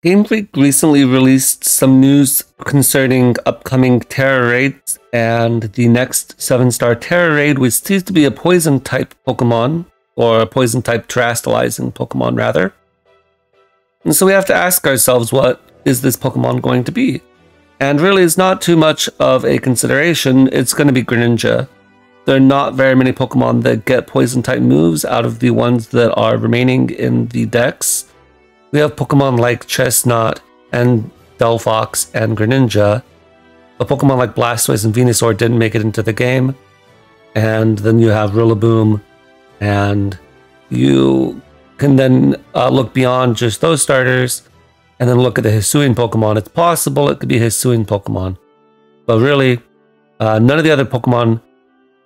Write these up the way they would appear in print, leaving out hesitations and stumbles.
Game Freak recently released some news concerning upcoming Terra raids, and the next 7-star Terra raid was teased to be a poison type Pokemon, or a poison type terastallizing Pokemon rather. And so we have to ask ourselves, what is this Pokemon going to be? And really it's not too much of a consideration. It's going to be Greninja. There are not very many Pokemon that get poison type moves out of the ones that are remaining in the decks. We have Pokemon like Chestnut and Delphox and Greninja. A Pokemon like Blastoise and Venusaur didn't make it into the game. And then you have Rillaboom, and you can then look beyond just those starters and then look at the Hisuian Pokemon. It's possible it could be a Hisuian Pokemon. But really, none of the other Pokemon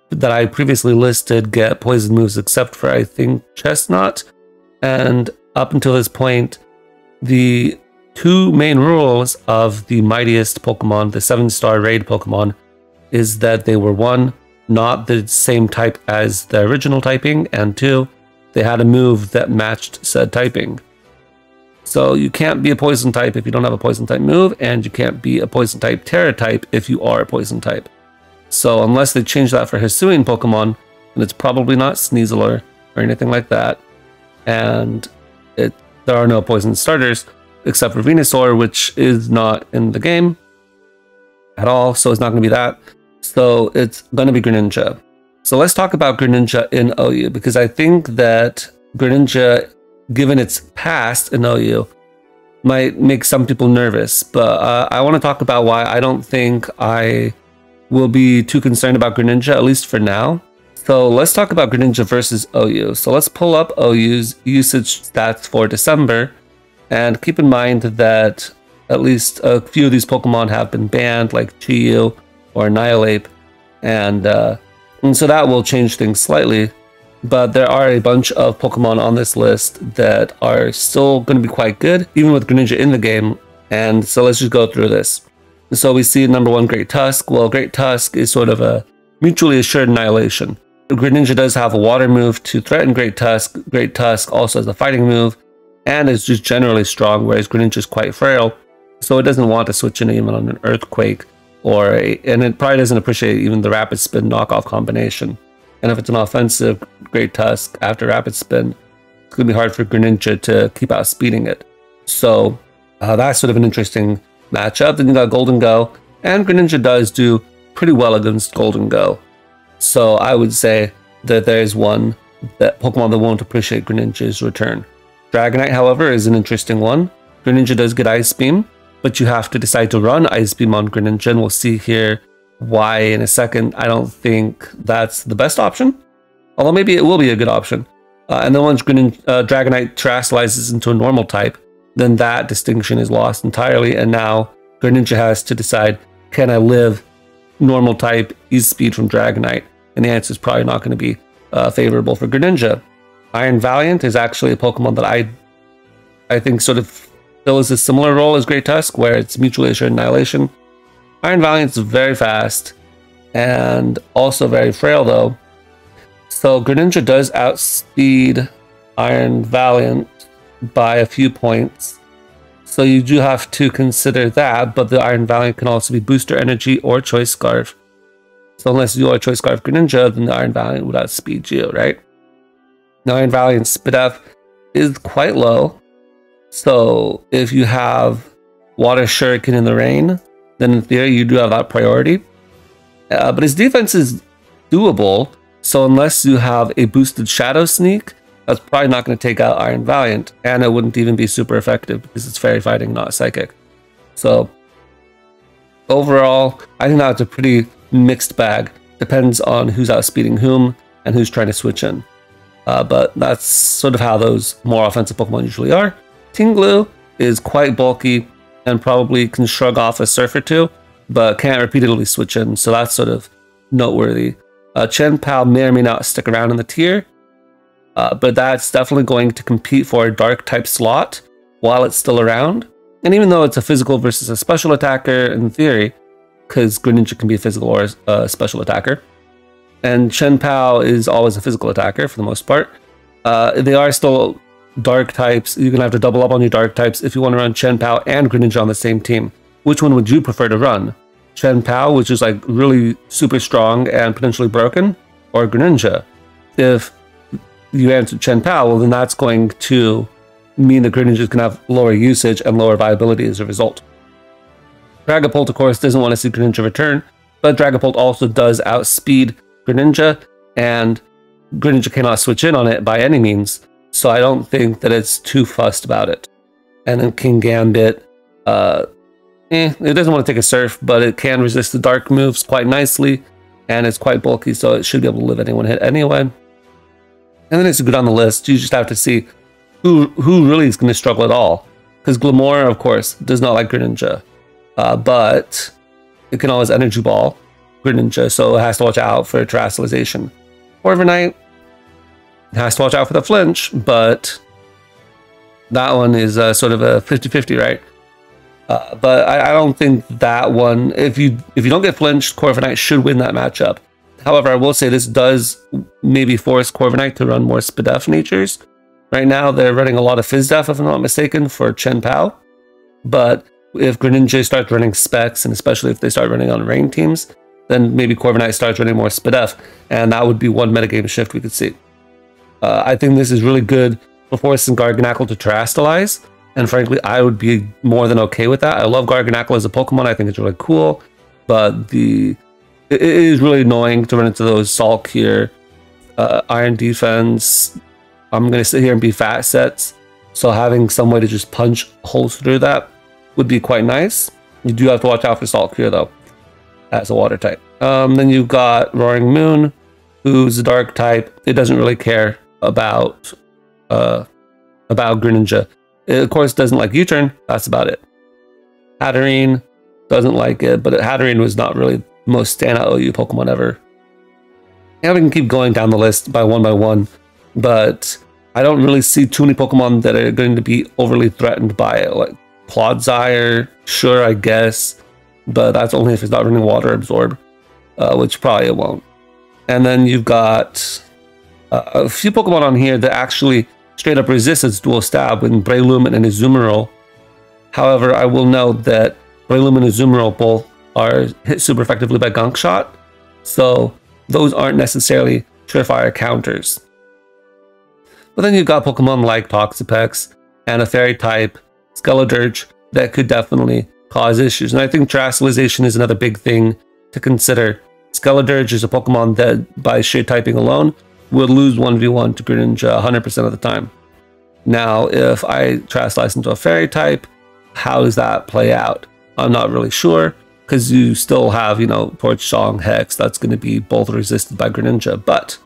that I previously listed get poison moves except for, I think, Chestnut. And up until this point, the two main rules of the mightiest Pokemon, the 7-star raid Pokemon, is that they were 1, not the same type as the original typing, and 2, they had a move that matched said typing. So you can't be a poison type if you don't have a poison type move, and you can't be a poison type Terra type if you are a poison type. So unless they change that for Hisuian Pokemon, then it's probably not Sneasler or anything like that. And there are no poison starters except for Venusaur, which is not in the game at all, so it's not going to be that. So it's going to be Greninja. So let's talk about Greninja in OU, because I think that Greninja, given its past in OU, might make some people nervous. But I want to talk about why I don't think I will be too concerned about Greninja, at least for now. So let's talk about Greninja versus OU. So let's pull up OU's usage stats for December, and keep in mind that at least a few of these Pokemon have been banned, like Chi-Yu or Annihilape, and so that will change things slightly. But there are a bunch of Pokemon on this list that are still going to be quite good, even with Greninja in the game. And so let's just go through this. So we see number 1, Great Tusk. Well, Great Tusk is sort of a mutually assured annihilation. Greninja does have a water move to threaten Great Tusk. Great Tusk also has a fighting move and is just generally strong, whereas Greninja is quite frail, so it doesn't want to switch in even on an Earthquake, and it probably doesn't appreciate even the Rapid Spin knockoff combination. And if it's an offensive Great Tusk after Rapid Spin, it's going to be hard for Greninja to keep outspeeding it. So that's sort of an interesting matchup. Then you got Golden Go, and Greninja does do pretty well against Golden Go. So I would say that there's one Pokemon that won't appreciate Greninja's return. Dragonite, however, is an interesting one. Greninja does get Ice Beam, but you have to decide to run Ice Beam on Greninja, and we'll see here why in a second. I don't think that's the best option, although maybe it will be a good option. And then once Dragonite terastallizes into a normal type, then that distinction is lost entirely, and now Greninja has to decide, can I live normal type Ease Speed from Dragonite? And the answer is probably not going to be favorable for Greninja. Iron Valiant is actually a Pokemon that I think sort of fills a similar role as Great Tusk, where it's mutually assured annihilation. Iron Valiant is very fast and also very frail though. So Greninja does outspeed Iron Valiant by a few points. So you do have to consider that, but the Iron Valiant can also be Booster Energy or Choice Scarf. So unless you are Choice Scarf Greninja, then the Iron Valiant would outspeed you, right? Now Iron Valiant's Spit F is quite low. So if you have Water Shuriken in the rain, then in theory you do have that priority. But his defense is doable, so unless you have a boosted Shadow Sneak, that's probably not going to take out Iron Valiant, and it wouldn't even be super effective because it's Fairy Fighting, not Psychic. So overall, I think that's a pretty mixed bag. Depends on who's outspeeding whom and who's trying to switch in. But that's sort of how those more offensive Pokemon usually are. Tinglu is quite bulky and probably can shrug off a Surf or two, but can't repeatedly switch in, so that's sort of noteworthy. Chien-Pao may or may not stick around in the tier, but that's definitely going to compete for a dark type slot while it's still around. And even though it's a physical versus a special attacker in theory, because Greninja can be a physical or a special attacker, and Chien-Pao is always a physical attacker for the most part, they are still dark types, you're going to have to double up on your dark types if you want to run Chen Pao and Greninja on the same team. Which one would you prefer to run? Chen Pao, which is like really super strong and potentially broken, or Greninja? If you answer Chen Pao, well, then that's going to mean that Greninja is going to have lower usage and lower viability as a result. Dragapult, of course, doesn't want to see Greninja return, but Dragapult also does outspeed Greninja, and Greninja cannot switch in on it by any means, so I don't think that it's too fussed about it. And then King Gambit, it doesn't want to take a Surf, but it can resist the dark moves quite nicely, and it's quite bulky, so it should be able to live any one hit anyway. And then as you go down the list, you just have to see who really is going to struggle at all. Because Glamora, of course, does not like Greninja, but it can always Energy Ball Greninja, so it has to watch out for Terastallization. Corviknight has to watch out for the flinch, but that one is sort of a 50-50, right? But I don't think that one, if you don't get flinched, Corviknight should win that matchup. However, I will say this does maybe force Corviknight to run more Spadef natures. Right now, they're running a lot of Fizdef, if I'm not mistaken, for Chen Pao. But if Greninja starts running specs, and especially if they start running on rain teams, then maybe Corviknight starts running more Spadef, and that would be one metagame shift we could see. I think this is really good for forcing Garganacl to Terastallize, and frankly, I would be more than okay with that. I love Garganacl as a Pokemon. I think it's really cool, but it is really annoying to run into those Salt Cure, Iron Defense. I'm going to sit here and be fat sets, so having some way to just punch holes through that would be quite nice. You do have to watch out for Salt Cure, though, as a water type. Then you've got Roaring Moon, who's a dark type. It doesn't really care about Greninja. It, of course, doesn't like U-Turn. That's about it. Hatterene doesn't like it, but Hatterene was not really the most standout OU Pokemon ever. And we can keep going down the list by one, but I don't really see too many Pokemon that are going to be overly threatened by it. Like Clodsire, sure, I guess, but that's only if it's not running Water Absorb, which probably it won't. And then you've got a few Pokemon on here that actually straight up resist its dual stab in Breloom and Azumarill. However, I will note that Breloom and Azumarill both are hit super effectively by Gunk Shot, so those aren't necessarily surefire counters. But then you've got Pokemon like Toxapex and a Fairy type Skeledirge that could definitely cause issues. And I think Terastallization is another big thing to consider. Skeledirge is a Pokemon that, by sheer typing alone, would lose 1v1 to Greninja 100% of the time. Now, if I Terastallize into a Fairy type, how does that play out? I'm not really sure, because you still have, Torch Song, Hex, that's going to be both resisted by Greninja. But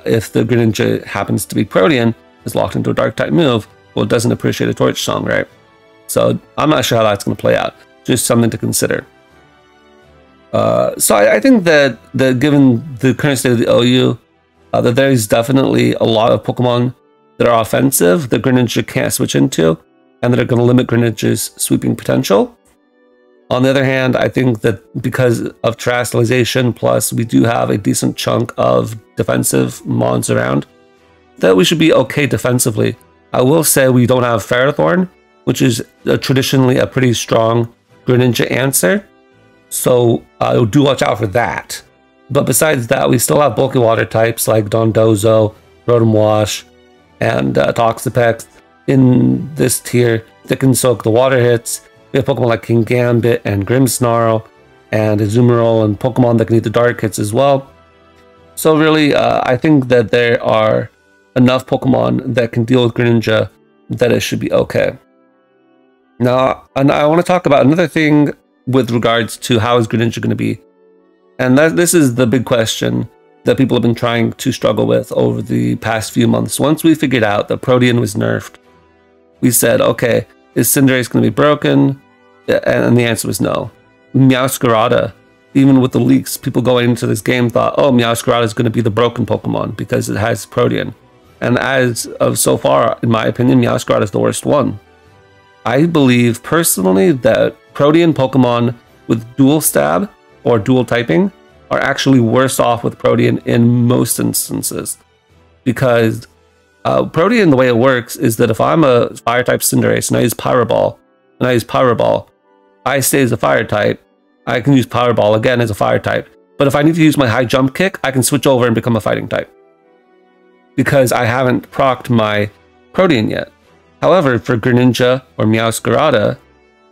if the Greninja happens to be Protean, is locked into a Dark type move, well, it doesn't appreciate a Torch Song, right? So I'm not sure how that's going to play out. Just something to consider. So I think that given the current state of the OU, that there's definitely a lot of Pokemon that are offensive that Greninja can't switch into, and that are going to limit Greninja's sweeping potential. On the other hand, I think that because of Terastallization, plus we do have a decent chunk of defensive mons around, that we should be okay defensively. I will say we don't have Ferrothorn, which is traditionally a pretty strong Greninja answer, so do watch out for that. But besides that, we still have bulky water types like Dondozo, Rotom Wash, and Toxapex in this tier that can soak the water hits. We have Pokemon like King Gambit and Grimmsnarl and Azumarill and Pokemon that can eat the dark hits as well. So really, I think that there are enough Pokemon that can deal with Greninja that it should be okay. Now, and I want to talk about another thing with regards to how is Greninja going to be. And this is the big question that people have been trying to struggle with over the past few months. Once we figured out that Protean was nerfed, we said, okay, is Cinderace going to be broken? And the answer was no. Meowscarada, even with the leaks, people going into this game thought, oh, Meowscarada is going to be the broken Pokemon because it has Protean. And as of so far, in my opinion, Meowscarada is the worst one. I believe personally that Protean Pokemon with dual stab or dual typing are actually worse off with Protean in most instances, because Protean, the way it works is that if I'm a fire type Cinderace and I use Power Ball, I stay as a fire type. I can use Power Ball again as a fire type. But if I need to use my high jump kick, I can switch over and become a fighting type, because I haven't procced my Protean yet. However, for Greninja or Meowscarada,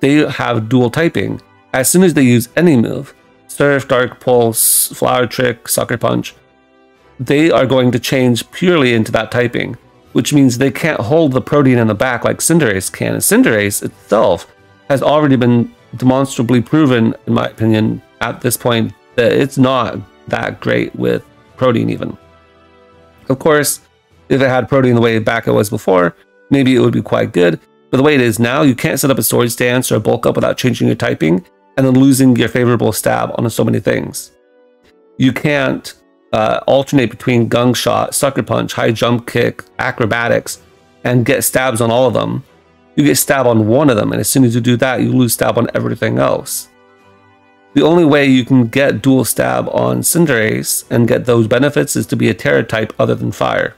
they have dual typing. As soon as they use any move, Surf, Dark Pulse, Flower Trick, Sucker Punch, they are going to change purely into that typing, which means they can't hold the Protean in the back like Cinderace can. And Cinderace itself has already been demonstrably proven, in my opinion, at this point, that it's not that great with Protean even. Of course, if it had Protean the way back it was before, maybe it would be quite good. But the way it is now, you can't set up a Sword Stance or a Bulk Up without changing your typing and then losing your favorable stab on so many things. You can't alternate between Gung Shot, Sucker Punch, High Jump Kick, Acrobatics, and get stabs on all of them. You get stab on one of them, and as soon as you do that, you lose stab on everything else. The only way you can get dual stab on Cinderace and get those benefits is to be a Terra type other than Fire.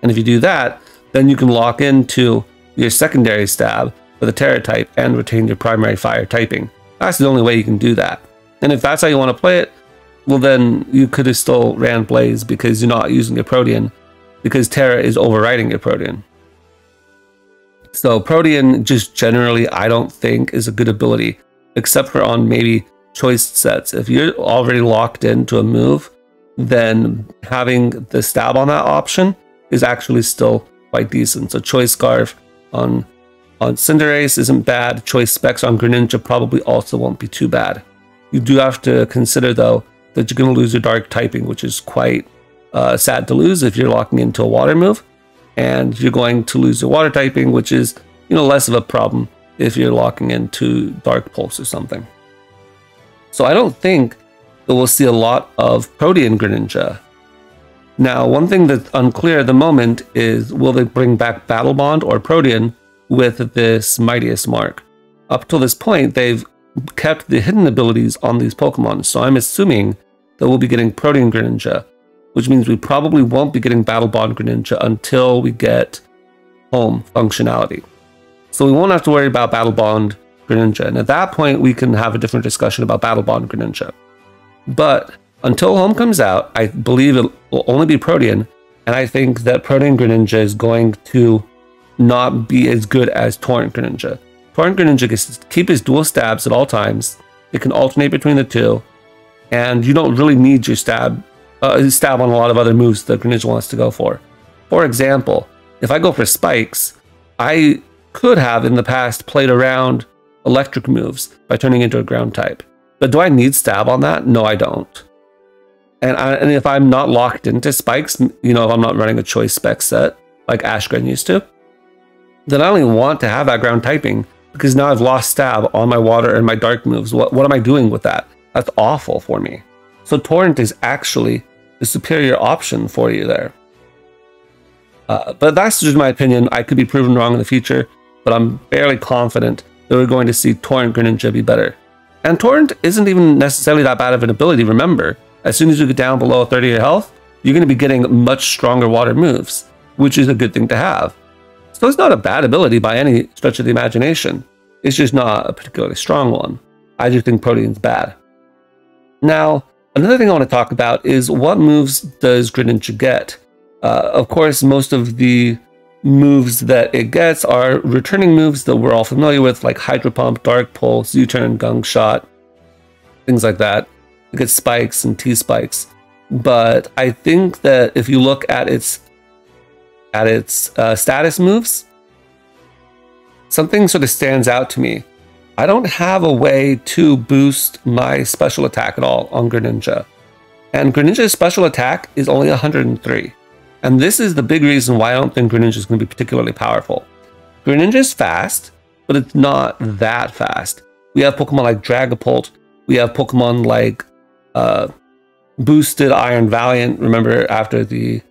And if you do that, then you can lock into your secondary stab with a Terra type and retain your primary Fire typing. That's the only way you can do that. And if that's how you want to play it, well then you could have still ran Blaze because you're not using your Protean, because Terra is overriding your Protean. So Protean just generally I don't think is a good ability, except for on maybe choice sets. If you're already locked into a move, then having the stab on that option is actually still quite decent. So Choice Scarf on Cinderace isn't bad. Choice Specs on Greninja probably also won't be too bad. You do have to consider though that you're going to lose your dark typing, which is quite sad to lose if you're locking into a water move, and you're going to lose your water typing, which is, you know, less of a problem if you're locking into Dark Pulse or something. So I don't think that we'll see a lot of Protean Greninja. Now, one thing that's unclear at the moment is, will they bring back Battle Bond or Protean with this Mightiest Mark? Up till this point, they've kept the hidden abilities on these Pokemon, so I'm assuming that we'll be getting Protean Greninja, which means we probably won't be getting Battle Bond Greninja until we get home functionality. So we won't have to worry about Battle Bond Greninja, and at that point we can have a different discussion about Battle Bond Greninja. But until home comes out, I believe it will only be Protean, and I think that Protean Greninja is going to not be as good as Torrent Greninja. Torrent Greninja gets to keep his dual stabs at all times. It can alternate between the two, and you don't really need your stab on a lot of other moves that Greninja wants to go for. For example, if I go for Spikes, I could have in the past played around electric moves by turning into a ground type. But do I need stab on that? No, I don't. And if I'm not locked into Spikes, you know, if I'm not running a choice spec set like Ashgren used to, then I only want to have that ground typing, because now I've lost stab on my water and my dark moves. What am I doing with that? That's awful for me. So Torrent is actually the superior option for you there. But that's just my opinion. I could be proven wrong in the future, but I'm fairly confident that we're going to see Torrent Greninja be better. And Torrent isn't even necessarily that bad of an ability. Remember, as soon as you get down below 30 health, you're going to be getting much stronger water moves, which is a good thing to have. So it's not a bad ability by any stretch of the imagination. It's just not a particularly strong one. I just think Protean's bad. Now, another thing I want to talk about is, what moves does Greninja get? Of course, most of the moves that it gets are returning moves that we're all familiar with, like Hydro Pump, Dark Pulse, U-Turn, Gung Shot, things like that. It gets Spikes and T-Spikes. But I think that if you look at its status moves, something sort of stands out to me. I don't have a way to boost my special attack at all on Greninja. And Greninja's special attack is only 103. And this is the big reason why I don't think Greninja is going to be particularly powerful. Greninja is fast, but it's not that fast. We have Pokemon like Dragapult. We have Pokemon like boosted Iron Valiant. Remember, after the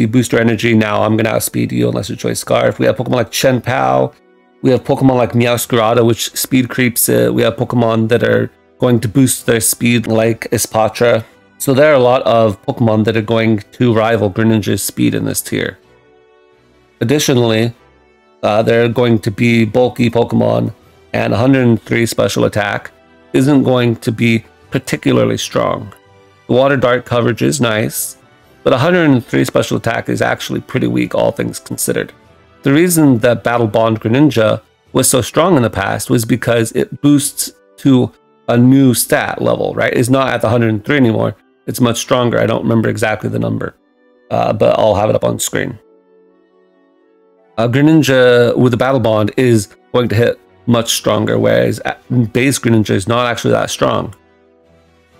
booster energy, now I'm going to outspeed you unless you choice Scarf. We have Pokemon like Chenpao. We have Pokemon like Meowscarada, which speed creeps it. We have Pokemon that are going to boost their speed like Espatra. So there are a lot of Pokemon that are going to rival Greninja's speed in this tier. Additionally, they're going to be bulky Pokemon, and 103 special attack isn't going to be particularly strong. The Water Dart coverage is nice, but 103 special attack is actually pretty weak, all things considered. The reason that Battle Bond Greninja was so strong in the past was because it boosts to a new stat level, right? It's not at the 103 anymore. It's much stronger. I don't remember exactly the number, but I'll have it up on screen. Greninja with the Battle Bond is going to hit much stronger, whereas base Greninja is not actually that strong.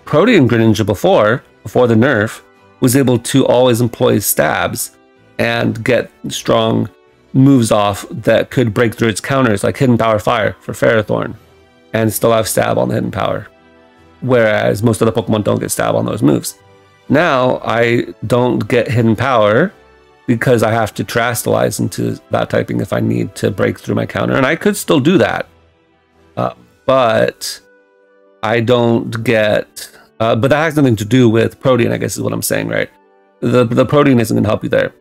Protean Greninja before the nerf was able to always employ stabs and get strong moves off that could break through its counters, like Hidden Power Fire for Ferrothorn, and still have stab on the Hidden Power, whereas most of the Pokemon don't get stab on those moves. Now I don't get Hidden Power because I have to Terastallize into that typing if I need to break through my counter, and I could still do that, but I don't get. But that has nothing to do with Protean, I guess is what I'm saying, right? The Protean isn't going to help you there.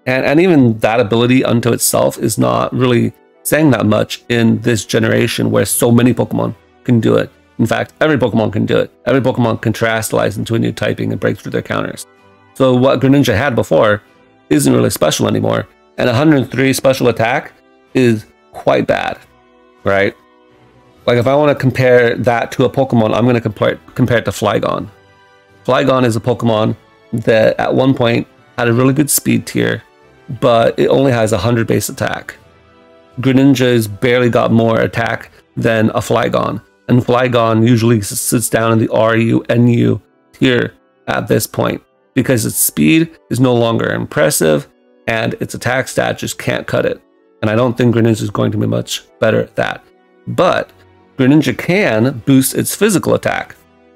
And even that ability unto itself is not really saying that much in this generation where so many Pokemon can do it. In fact, every Pokemon can do it. Every Pokemon can Terastallize into a new typing and break through their counters. So what Greninja had before isn't really special anymore. And 103 special attack is quite bad, right? Like if I want to compare that to a Pokemon, I'm going to compare it to Flygon. Flygon is a Pokemon that at one point had a really good speed tier, but it only has 100 base attack. Greninja's barely got more attack than a Flygon, and Flygon usually sits down in the RU, NU tier at this point because its speed is no longer impressive and its attack stat just can't cut it. And I don't think Greninja is going to be much better at that. But Greninja can boost its physical attack.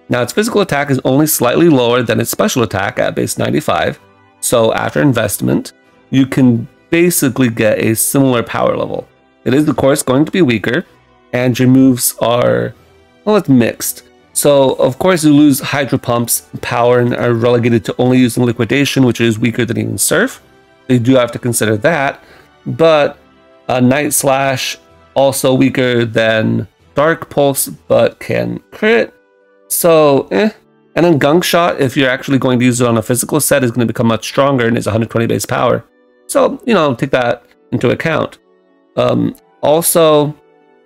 Now, its physical attack is only slightly lower than its special attack at base 95, so after investment, you can basically get a similar power level. It is, of course, going to be weaker, and your moves are, well, it's mixed. So, of course, you lose Hydro Pump's power and are relegated to only using Liquidation, which is weaker than even Surf. So you do have to consider that, but Night Slash, also weaker than Dark Pulse, but can crit. So, And then Gunk Shot, if you're actually going to use it on a physical set, is going to become much stronger and is 120 base power. So, you know, take that into account. Also,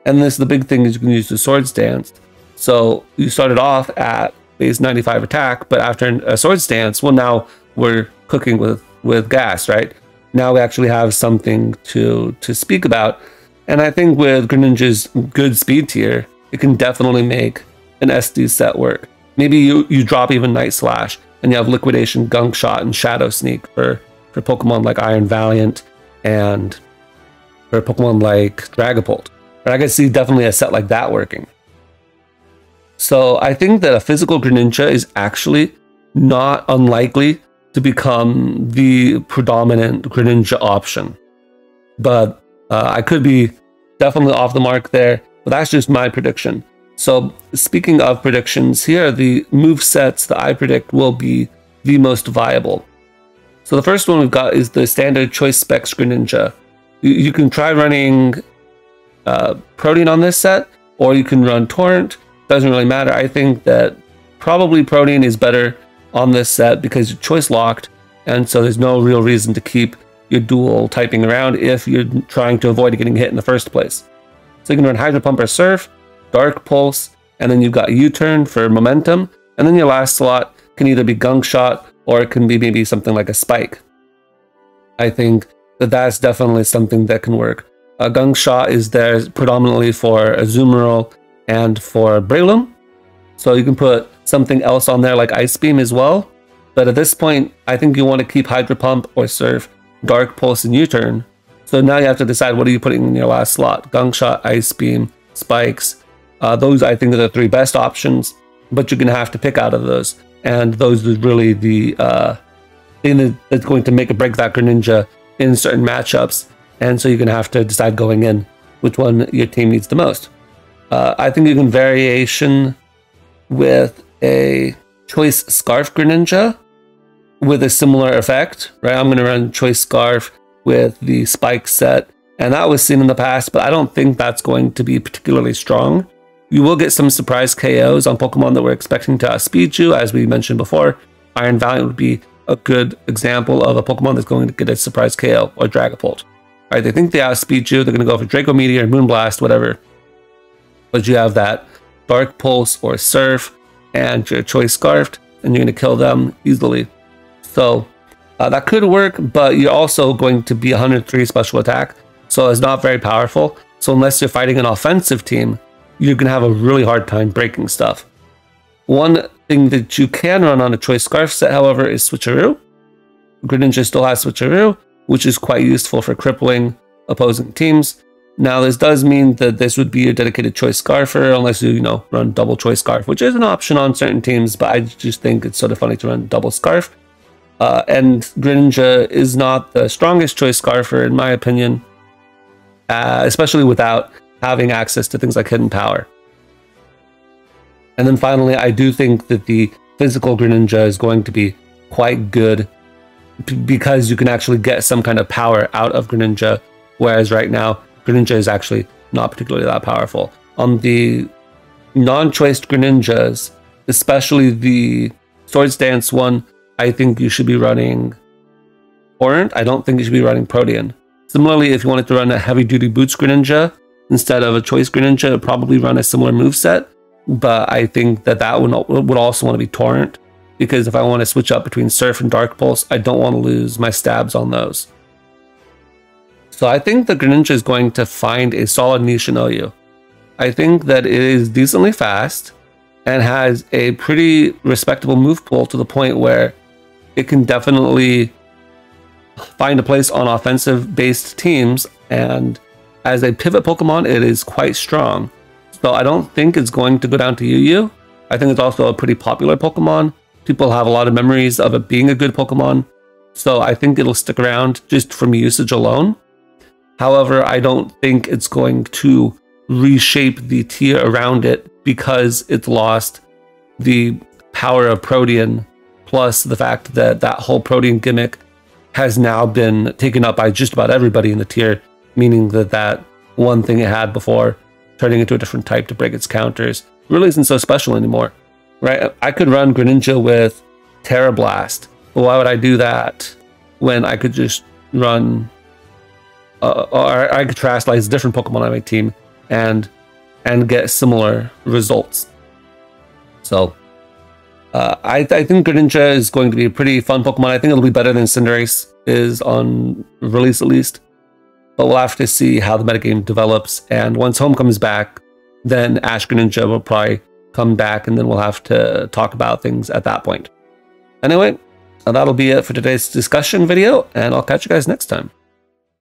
and this is the big thing, is you can use the Swords Dance. So you started off at base 95 attack, but after a Swords Dance, well, now we're cooking with gas, right? Now we actually have something to speak about. And I think with Greninja's good speed tier, it can definitely make an SD set work. Maybe you drop even Night Slash, and you have Liquidation, Gunk Shot, and Shadow Sneak for Pokemon like Iron Valiant, and for Pokemon like Dragapult. But I can see definitely a set like that working. So I think that a physical Greninja is actually not unlikely to become the predominant Greninja option. But I could be definitely off the mark there, but that's just my prediction. So speaking of predictions, here are the move sets that I predict will be the most viable. So the first one we've got is the standard Choice Specs Greninja. You can try running Protean on this set, or you can run Torrent. Doesn't really matter. I think that probably Protean is better on this set because you're choice locked, and so there's no real reason to keep your dual typing around if you're trying to avoid getting hit in the first place. So you can run Hydro Pump or Surf, Dark Pulse, and then you've got U-Turn for momentum, and then your last slot can either be Gunk Shot or it can be maybe something like a Spike. I think that that's definitely something that can work. A Gunk Shot is there predominantly for Azumarill and for Breloom, so you can put something else on there like Ice Beam as well. But at this point, I think you want to keep Hydro Pump or Surf, Dark Pulse, and U-Turn. So now you have to decide, what are you putting in your last slot? Gunk Shot, Ice Beam, Spikes. Those I think are the three best options, but you're going to have to pick out of those. And those are really the thing that's going to make or break that Greninja in certain matchups. And so you're going to have to decide going in which one your team needs the most. I think you can variation with a Choice Scarf Greninja with a similar effect, right? I'm going to run Choice Scarf with the spike set, and that was seen in the past, but I don't think that's going to be particularly strong. You will get some surprise KOs on Pokemon that we're expecting to outspeed you, as we mentioned before. Iron Valiant would be a good example of a Pokemon that's going to get a surprise KO, or Dragapult. Right, they think they outspeed you, they're going to go for Draco Meteor, Moonblast, whatever. But you have that Dark Pulse or Surf and your Choice Scarfed, and you're going to kill them easily. So that could work, but you're also going to be 103 special attack, so it's not very powerful. So unless you're fighting an offensive team, you're going to have a really hard time breaking stuff. One thing that you can run on a Choice Scarf set, however, is Switcheroo. Greninja still has Switcheroo, which is quite useful for crippling opposing teams. Now, this does mean that this would be your dedicated Choice Scarfer, unless you, run double Choice Scarf, which is an option on certain teams, but I just think it's sort of funny to run double Scarf. And Greninja is not the strongest Choice Scarfer, in my opinion, especially without having access to things like Hidden Power. And then finally, I do think that the physical Greninja is going to be quite good because you can actually get some kind of power out of Greninja, whereas right now, Greninja is actually not particularly that powerful. On the non-choiced Greninjas, especially the Swords Dance one, I think you should be running Torrent. I don't think you should be running Protean. Similarly, if you wanted to run a heavy-duty Boots Greninja instead of a Choice Greninja, it would probably run a similar moveset, but I think that one would also want to be Torrent, because if I want to switch up between Surf and Dark Pulse, I don't want to lose my stabs on those. So I think the Greninja is going to find a solid niche in OU. I think that it is decently fast and has a pretty respectable move pool to the point where it can definitely find a place on offensive-based teams, and as a pivot Pokemon, it is quite strong. So I don't think it's going to go down to UU. I think it's also a pretty popular Pokemon. People have a lot of memories of it being a good Pokemon, so I think it'll stick around just from usage alone. However, I don't think it's going to reshape the tier around it because it's lost the power of Protean, plus the fact that that whole Protean gimmick has now been taken up by just about everybody in the tier, meaning that that one thing it had before, turning into a different type to break its counters, really isn't so special anymore, right? I could run Greninja with Terra Blast, but why would I do that when I could just run... or I could Terastallize different Pokemon on my team and get similar results. So I think Greninja is going to be a pretty fun Pokemon. I think it'll be better than Cinderace is on release at least. But we'll have to see how the metagame develops. And once Home comes back, then Ash Greninja will probably come back, and then we'll have to talk about things at that point. Anyway, that'll be it for today's discussion video, and I'll catch you guys next time.